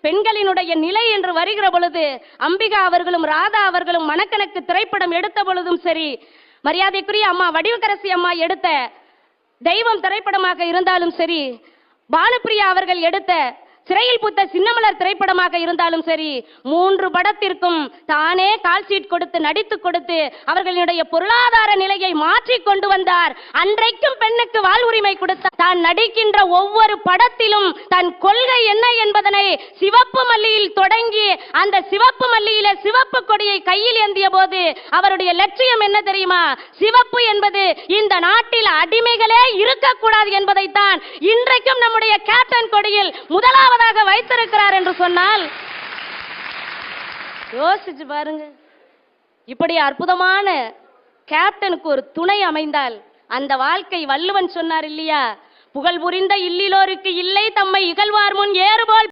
பெண்களினுடைய நிலை என்று வருகிற பொழுது அம்பிகா அவர்களும் ராதா அவர்களும் மனக்கணக்கு திரைப்படம் எடுத்த பொழுதும் சரி, மரியாதைக்குரிய அம்மா வடிவுக்கரசி அம்மா எடுத்த தெய்வம் திரைப்படமாக இருந்தாலும் சரி, பானுப்பிரியா அவர்கள் எடுத்த சிறையில் பூத்த சின்னமலர் திரைப்படமாக இருந்தாலும் சரி, 3 படத்திற்கும் தானே கால் ஷீட் கொடுத்து நடித்து கொடுத்து அவர்களுடைய பொருளாதார நிலையை மாற்றி கொண்டு வந்தார். அன்றைக்கும் பெண்ணுக்கு வாழ்வுரிமை கொடுத்தார். தான் நடிக்கின்ற ஒவ்வொரு படத்திலும் தன் கொள்கை என்ன என்பதனை சிவப்பு மல்லியில் தொடங்கி அந்த சிவப்பு மல்லியில சிவப்பு கொடியை கையில் ஏந்திய போது அவருடைய லட்சியம் என்ன தெரியுமா? சிவப்பு என்பது இந்த நாட்டில் அடிமைகளே இருக்கக்கூடாது என்பதைத்தான் இன்றைக்கும் நம்முடைய கேப்டன் கொடியில் முதலாவது வைத்திருக்கிறார் என்று சொன்னால் யோசிச்சு பாருங்க. இப்படி அற்புதமான கேப்டனுக்கு ஒரு துணை அமைந்தால் அந்த வாழ்க்கை, வள்ளுவன் சொன்னார் இல்லையா, புகழ் புரிந்த இல்லிலோருக்கு இல்லை தம்மை இகழ்வார் முன் ஏறுபோல்